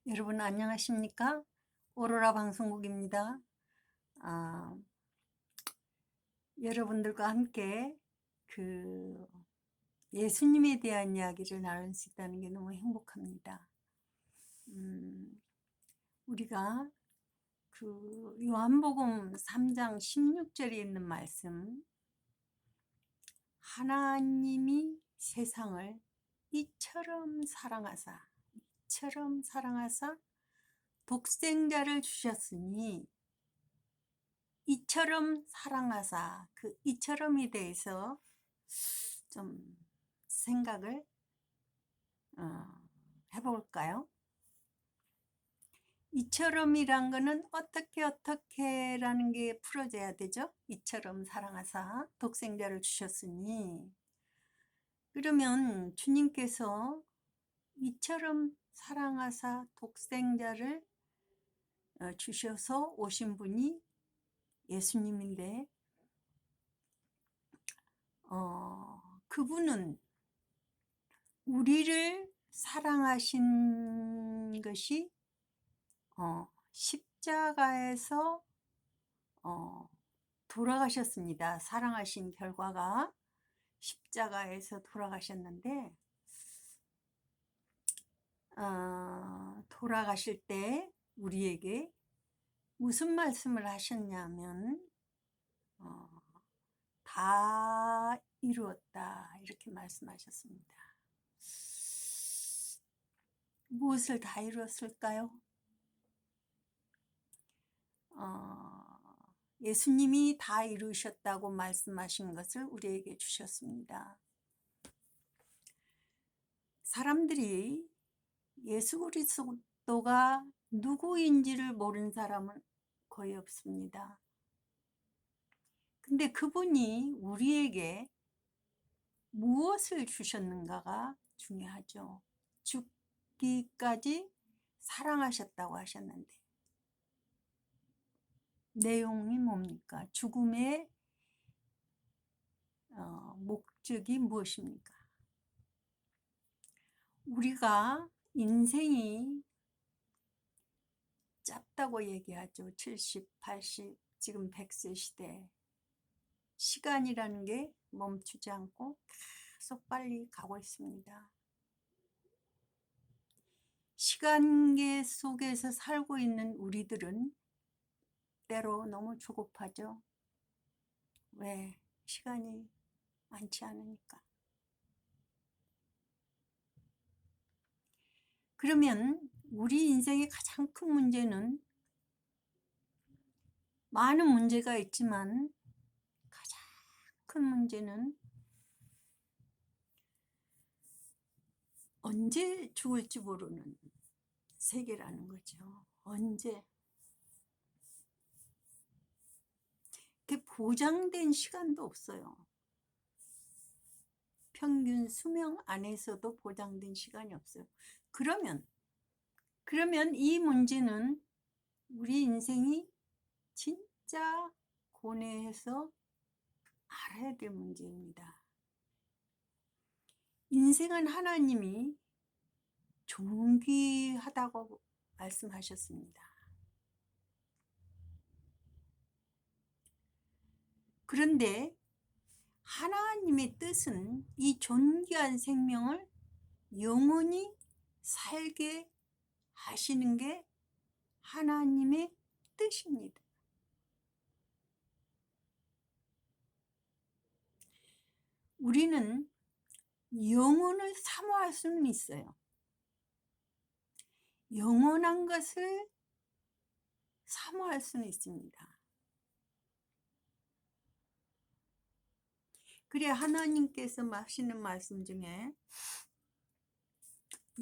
여러분 안녕하십니까? 오로라 방송국입니다. 아, 여러분들과 함께 그 예수님에 대한 이야기를 나눌 수 있다는 게 너무 행복합니다. 우리가 그 요한복음 3장 16절에 있는 말씀, 하나님이 세상을 이처럼 사랑하사 독생자를 주셨으니, 이처럼 사랑하사, 그 이처럼에 대해서 좀 생각을 해볼까요? 이처럼이란 거는 어떻게라는 게 풀어져야 되죠. 이처럼 사랑하사 독생자를 주셨으니, 그러면 주님께서 이처럼 사랑하사 독생자를 주셔서 오신 분이 예수님인데, 그분은 우리를 사랑하신 것이 십자가에서 돌아가셨습니다. 사랑하신 결과가 십자가에서 돌아가셨는데, 돌아가실 때 우리에게 무슨 말씀을 하셨냐면 다 이루었다 이렇게 말씀하셨습니다. 무엇을 다 이루었을까요? 예수님이 다 이루셨다고 말씀하신 것을 우리에게 주셨습니다. 사람들이 예수 그리스도가 누구인지를 모르는 사람은 거의 없습니다. 근데 그분이 우리에게 무엇을 주셨는가가 중요하죠. 죽기까지 사랑하셨다고 하셨는데 내용이 뭡니까? 죽음의 목적이 무엇입니까? 우리가 인생이 짧다고 얘기하죠. 70, 80, 지금 100세 시대. 시간이라는 게 멈추지 않고 계속 빨리 가고 있습니다. 시간계 속에서 살고 있는 우리들은 때로 너무 조급하죠. 왜? 시간이 많지 않으니까. 그러면 우리 인생의 가장 큰 문제는, 많은 문제가 있지만 가장 큰 문제는 언제 죽을지 모르는 세계라는 거죠. 언제. 그 보장된 시간도 없어요. 평균 수명 안에서도 보장된 시간이 없어요. 그러면 이 문제는 우리 인생이 진짜 고뇌해서 알아야 될 문제입니다. 인생은 하나님이 존귀하다고 말씀하셨습니다. 그런데 하나님의 뜻은 이 존귀한 생명을 영원히 살게 하시는 게 하나님의 뜻입니다. 우리는 영혼을 사모할 수는 있어요. 영원한 것을 사모할 수는 있습니다. 그래 하나님께서 하시는 말씀 중에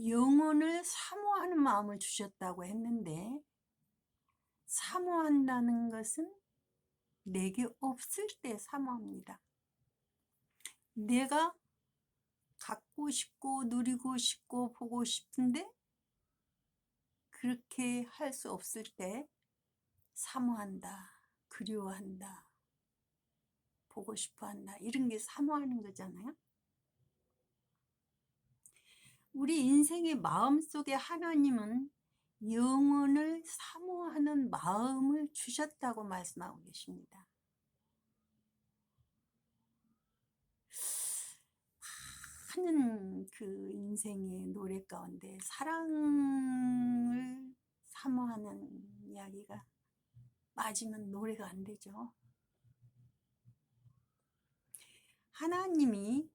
영혼을 사모하는 마음을 주셨다고 했는데, 사모한다는 것은 내게 없을 때 사모합니다. 내가 갖고 싶고 누리고 싶고 보고 싶은데 그렇게 할 수 없을 때 사모한다, 그리워한다, 보고 싶어한다, 이런 게 사모하는 거잖아요. 우리 인생의 마음속에 하나님은 영혼을 사모하는 마음을 주셨다고 말씀하고 계십니다. 많은 그 인생의 노래 가운데 사랑을 사모하는 이야기가 빠지면 노래가 안 되죠. 하나님이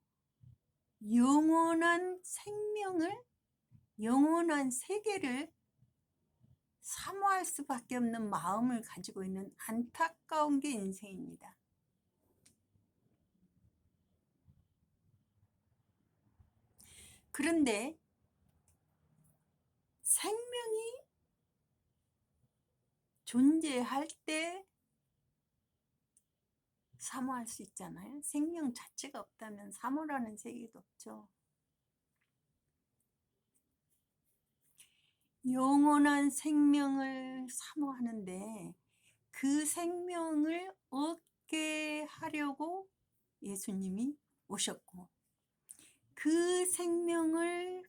영원한 생명을, 영원한 세계를 사모할 수밖에 없는 마음을 가지고 있는 안타까운 게 인생입니다. 그런데 생명이 존재할 때 사모할 수 있잖아요. 생명 자체가 없다면 사모라는 세계도 없죠. 영원한 생명을 사모하는데 그 생명을 얻게 하려고 예수님이 오셨고, 그 생명을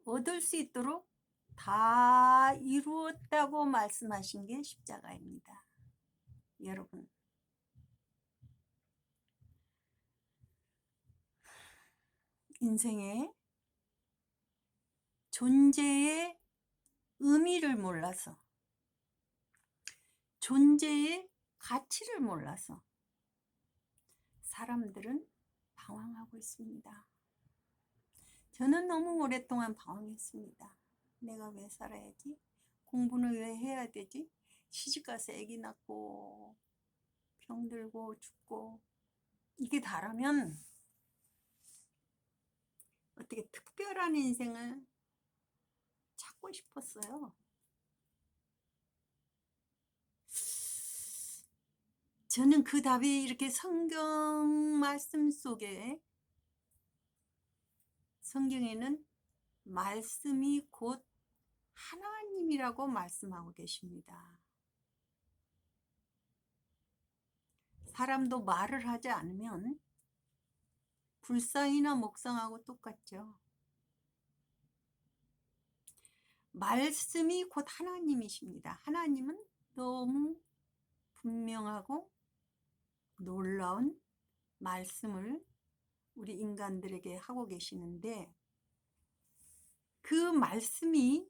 얻을 수 있도록 다 이루었다고 말씀하신 게 십자가입니다. 여러분, 인생의 존재의 의미를 몰라서, 존재의 가치를 몰라서 사람들은 방황하고 있습니다. 저는 너무 오랫동안 방황했습니다. 내가 왜 살아야지? 공부는 왜 해야 되지? 시집가서 아기 낳고 병들고 죽고 이게 다라면 어떻게 특별한 인생을 찾고 싶었어요. 저는 그 답이 이렇게 성경 말씀 속에, 성경에는 말씀이 곧 하나님이라고 말씀하고 계십니다. 사람도 말을 하지 않으면 불상이나 목상하고 똑같죠. 말씀이 곧 하나님이십니다. 하나님은 너무 분명하고 놀라운 말씀을 우리 인간들에게 하고 계시는데, 그 말씀이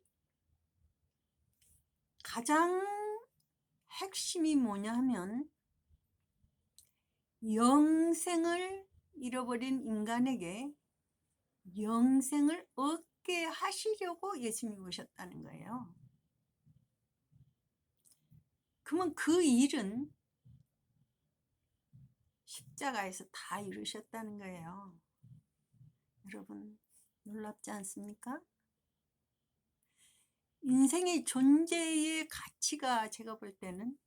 가장 핵심이 뭐냐 하면 영생을 잃어버린 인간에게 영생을 얻게 하시려고 예수님이 오셨다는 거예요. 그러면 그 일은 십자가에서 다 이루셨다는 거예요. 여러분, 놀랍지 않습니까? 인생의 존재의 가치가 제가 볼 때는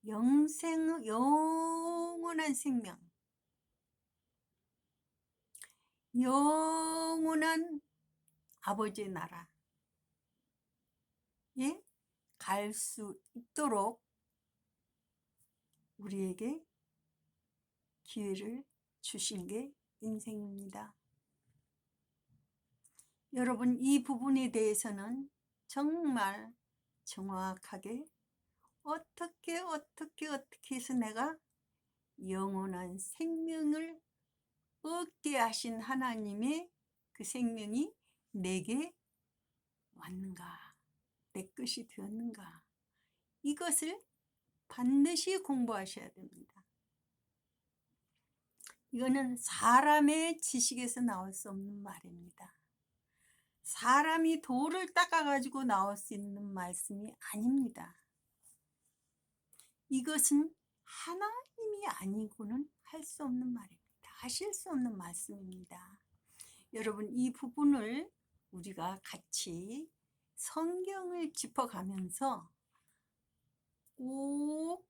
영원한 생명, 영원한 아버지의 나라에 갈 수 있도록 우리에게 기회를 주신 게 인생입니다. 여러분, 이 부분에 대해서는 정말 정확하게 어떻게 해서 내가 영원한 생명을 얻게 하신 하나님의 그 생명이 내게 왔는가, 내 것이 되었는가, 이것을 반드시 공부하셔야 됩니다. 이거는 사람의 지식에서 나올 수 없는 말입니다. 사람이 돌을 닦아가지고 나올 수 있는 말씀이 아닙니다. 이것은 하나님이 아니고는 할 수 없는 말입니다. 하실 수 없는 말씀입니다. 여러분, 이 부분을 우리가 같이 성경을 짚어가면서 꼭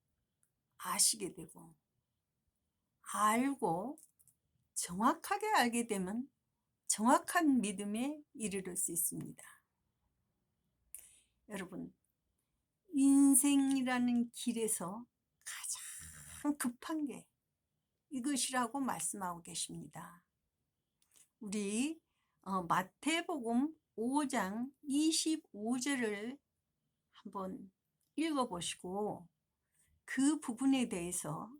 아시게 되고, 알고 정확하게 알게 되면 정확한 믿음에 이르를 수 있습니다. 여러분, 인생이라는 길에서 가장 급한 게 이것이라고 말씀하고 계십니다. 우리 마태복음 5장 25절을 한번 읽어보시고 그 부분에 대해서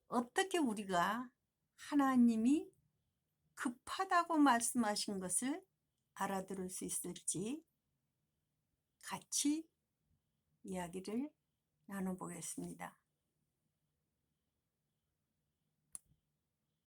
어떻게 우리가 하나님이 급하다고 말씀하신 것을 알아들을 수 있을지 같이 이야기를 나눠보겠습니다.